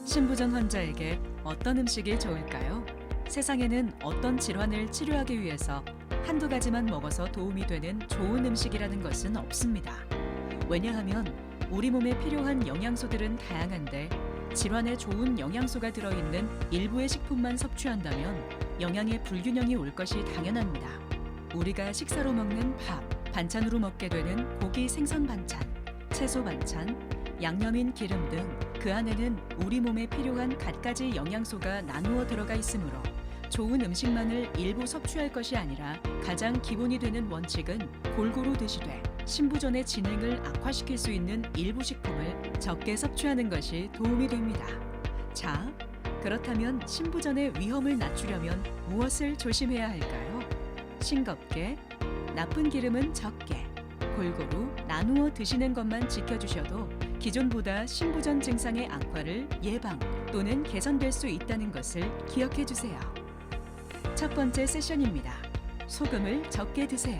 신부전 환자에게 어떤 음식이 좋을까요? 세상에는 어떤 질환을 치료하기 위해서 한두 가지만 먹어서 도움이 되는 좋은 음식이라는 것은 없습니다. 왜냐하면 우리 몸에 필요한 영양소들은 다양한데 질환에 좋은 영양소가 들어있는 일부의 식품만 섭취한다면 영양의 불균형이 올 것이 당연합니다. 우리가 식사로 먹는 밥, 반찬으로 먹게 되는 고기 생선 반찬, 채소 반찬, 양념인 기름 등 그 안에는 우리 몸에 필요한 갖가지 영양소가 나누어 들어가 있으므로 좋은 음식만을 일부 섭취할 것이 아니라 가장 기본이 되는 원칙은 골고루 드시되 신부전의 진행을 악화시킬 수 있는 일부 식품을 적게 섭취하는 것이 도움이 됩니다. 자, 그렇다면 신부전의 위험을 낮추려면 무엇을 조심해야 할까요? 싱겁게, 나쁜 기름은 적게, 골고루 나누어 드시는 것만 지켜주셔도 기존보다 신부전 증상의 악화를 예방 또는 개선될 수 있다는 것을 기억해 주세요. 첫 번째 세션입니다. 소금을 적게 드세요.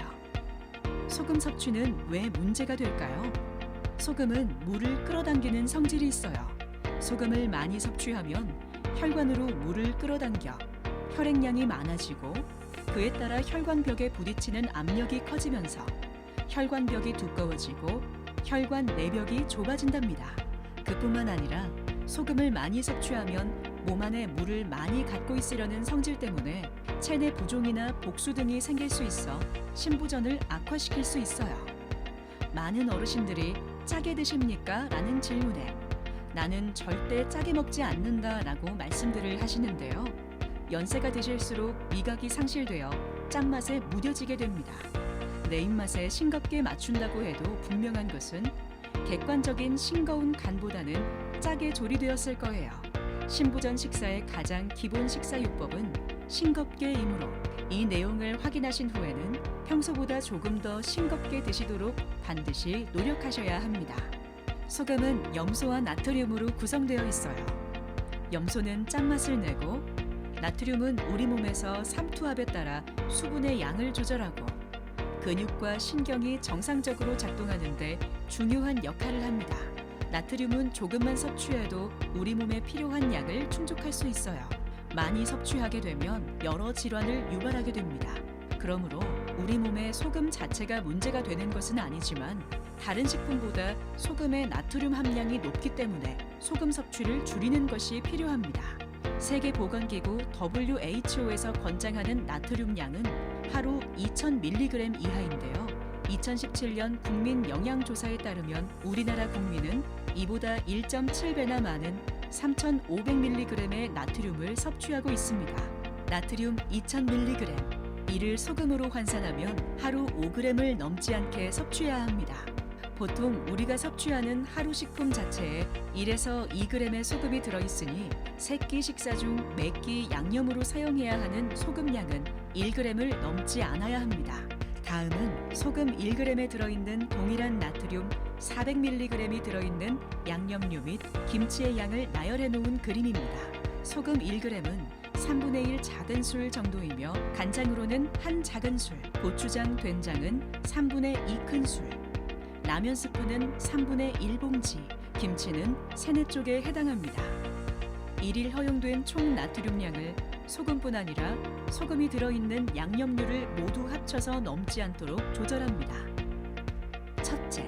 소금 섭취는 왜 문제가 될까요? 소금은 물을 끌어당기는 성질이 있어요. 소금을 많이 섭취하면 혈관으로 물을 끌어당겨 혈액량이 많아지고 그에 따라 혈관벽에 부딪히는 압력이 커지면서 혈관벽이 두꺼워지고 혈관 내벽이 좁아진답니다. 그뿐만 아니라 소금을 많이 섭취하면 몸 안에 물을 많이 갖고 있으려는 성질 때문에 체내 부종이나 복수 등이 생길 수 있어 신부전을 악화시킬 수 있어요. 많은 어르신들이 짜게 드십니까? 라는 질문에 나는 절대 짜게 먹지 않는다 라고 말씀들을 하시는데요. 연세가 드실수록 미각이 상실되어 짠맛에 무뎌지게 됩니다. 내 입맛에 싱겁게 맞춘다고 해도 분명한 것은 객관적인 싱거운 간보다는 짜게 조리되었을 거예요. 신부전 식사의 가장 기본 식사요법은 싱겁게이므로 이 내용을 확인하신 후에는 평소보다 조금 더 싱겁게 드시도록 반드시 노력하셔야 합니다. 소금은 염소와 나트륨으로 구성되어 있어요. 염소는 짠맛을 내고 나트륨은 우리 몸에서 삼투압에 따라 수분의 양을 조절하고 근육과 신경이 정상적으로 작동하는 데 중요한 역할을 합니다. 나트륨은 조금만 섭취해도 우리 몸에 필요한 양을 충족할 수 있어요. 많이 섭취하게 되면 여러 질환을 유발하게 됩니다. 그러므로 우리 몸에 소금 자체가 문제가 되는 것은 아니지만 다른 식품보다 소금의 나트륨 함량이 높기 때문에 소금 섭취를 줄이는 것이 필요합니다. 세계보건기구 WHO에서 권장하는 나트륨 양은 하루 2000mg 이하인데요. 2017년 국민 영양조사에 따르면 우리나라 국민은 이보다 1.7배나 많은 3500mg의 나트륨을 섭취하고 있습니다. 나트륨 2000mg, 이를 소금으로換算하면 하루 5g을 넘지 않게 섭취해야 합니다. 보통 우리가 섭취하는 하루 식품 자체에 1에서 2g의 소금이 들어있으니 3끼 식사 중 4끼 양념으로 사용해야 하는 소금 양은 1g을 넘지 않아야 합니다. 다음은 소금 1g에 들어있는 동일한 나트륨 400mg이 들어있는 양념류 및 김치의 양을 나열해 놓은 그림입니다. 소금 1g은 3분의 1 작은 술 정도이며 간장으로는 한 작은 술, 고추장, 된장은 3분의 2 큰 술, 라면 스프는 3분의 1봉지, 김치는 3-4쪽에 해당합니다. 1일 허용된 총 나트륨량을 소금뿐 아니라 소금이 들어있는 양념류를 모두 합쳐서 넘지 않도록 조절합니다. 첫째,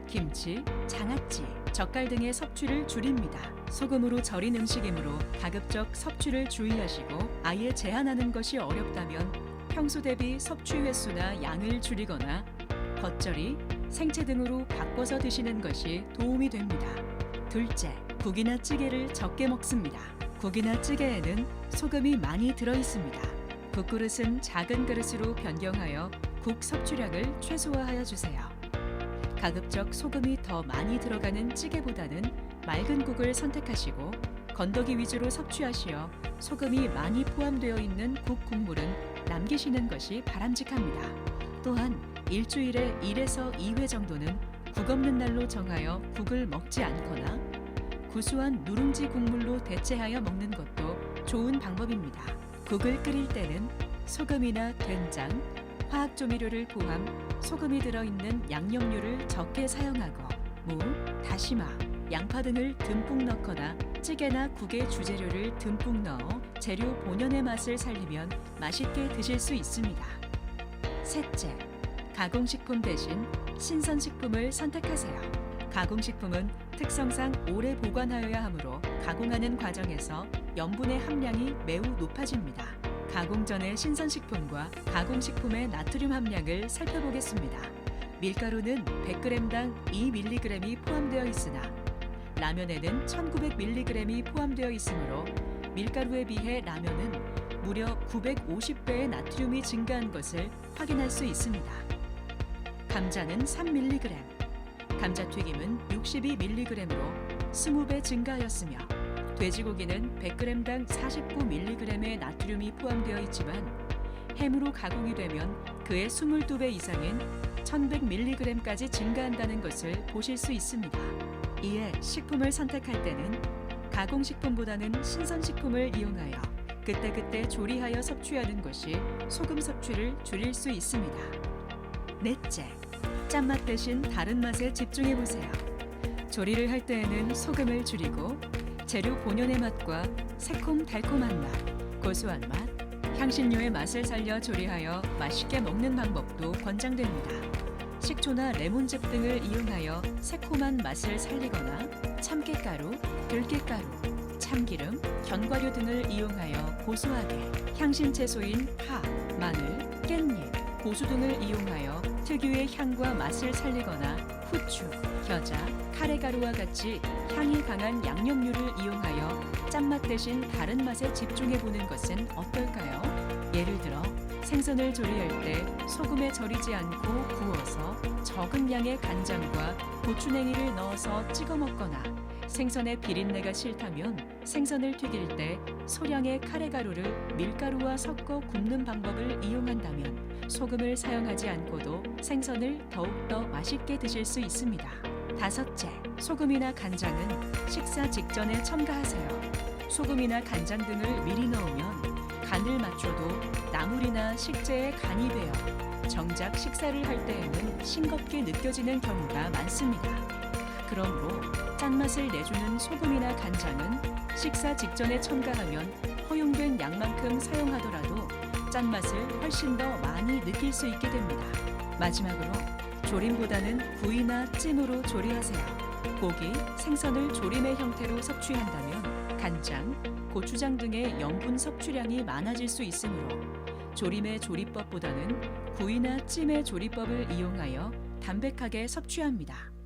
김치, 장아찌, 젓갈 등의 섭취를 줄입니다. 소금으로 절인 음식이므로 가급적 섭취를 주의하시고 아예 제한하는 것이 어렵다면 평소 대비 섭취 횟수나 양을 줄이거나 겉절이, 생채 등으로 바꿔서 드시는 것이 도움이 됩니다. 둘째, 국이나 찌개를 적게 먹습니다. 국이나 찌개에는 소금이 많이 들어 있습니다. 국그릇은 작은 그릇으로 변경하여 국 섭취량을 최소화하여 주세요. 가급적 소금이 더 많이 들어가는 찌개보다는 맑은 국을 선택하시고 건더기 위주로 섭취하시어 소금이 많이 포함되어 있는 국 국물은 남기시는 것이 바람직합니다. 또한 일주일에 1에서 2회 정도는 국 없는 날로 정하여 국을 먹지 않거나 구수한 누룽지 국물로 대체하여 먹는 것도 좋은 방법입니다. 국을 끓일 때는 소금이나 된장, 화학조미료를 포함 소금이 들어있는 양념류를 적게 사용하고 무, 다시마, 양파 등을 듬뿍 넣거나 찌개나 국의 주재료를 듬뿍 넣어 재료 본연의 맛을 살리면 맛있게 드실 수 있습니다. 셋째, 가공식품 대신 신선식품을 선택하세요. 가공식품은 특성상 오래 보관하여야 하므로 가공하는 과정에서 염분의 함량이 매우 높아집니다. 가공 전의 신선식품과 가공식품의 나트륨 함량을 살펴보겠습니다. 밀가루는 100g당 2mg이 포함되어 있으나 라면에는 1900mg이 포함되어 있으므로 밀가루에 비해 라면은 무려 950배의 나트륨이 증가한 것을 확인할 수 있습니다. 감자는 3mg, 감자튀김은 62mg으로 20배 증가하였으며 돼지고기는 100g당 49mg의 나트륨이 포함되어 있지만 햄으로 가공이 되면 그의 22배 이상인 1100mg까지 증가한다는 것을 보실 수 있습니다. 이에 식품을 선택할 때는 가공식품보다는 신선식품을 이용하여 그때그때 조리하여 섭취하는 것이 소금 섭취를 줄일 수 있습니다. 넷째, 짠맛 대신 다른 맛에 집중해 보세요. 조리를 할 때에는 소금을 줄이고 재료 본연의 맛과 새콤달콤한 맛, 고소한 맛, 향신료의 맛을 살려 조리하여 맛있게 먹는 방법도 권장됩니다. 식초나 레몬즙 등을 이용하여 새콤한 맛을 살리거나 참깨가루, 들깨가루, 참기름, 견과류 등을 이용하여 고소하게 향신 채소인 파, 마늘, 깻잎, 고수 등을 이용하여 특유의 향과 맛을 살리거나 후추, 겨자, 카레가루와 같이 향이 강한 양념류를 이용하여 짠맛 대신 다른 맛에 집중해 보는 것은 어떨까요? 예를 들어 생선을 조리할 때 소금에 절이지 않고 구워서 적은 양의 간장과 고추냉이를 넣어서 찍어 먹거나 생선의 비린내가 싫다면 생선을 튀길 때 소량의 카레가루를 밀가루와 섞어 굽는 방법을 이용한다면 소금을 사용하지 않고도 생선을 더욱더 맛있게 드실 수 있습니다. 다섯째, 소금이나 간장은 식사 직전에 첨가하세요. 소금이나 간장 등을 미리 넣으면 간을 맞춰도 나물이나 식재에 간이 배어 정작 식사를 할 때에는 싱겁게 느껴지는 경우가 많습니다. 그러므로 짠맛을 내주는 소금이나 간장은 식사 직전에 첨가하면 허용된 양만큼 사용하더라도 짠맛을 훨씬 더 많이 느낄 수 있게 됩니다. 마지막으로 조림보다는 구이나 찜으로 조리하세요. 고기, 생선을 조림의 형태로 섭취한다면 간장, 고추장 등의 염분 섭취량이 많아질 수 있으므로 조림의 조리법보다는 구이나 찜의 조리법을 이용하여 담백하게 섭취합니다.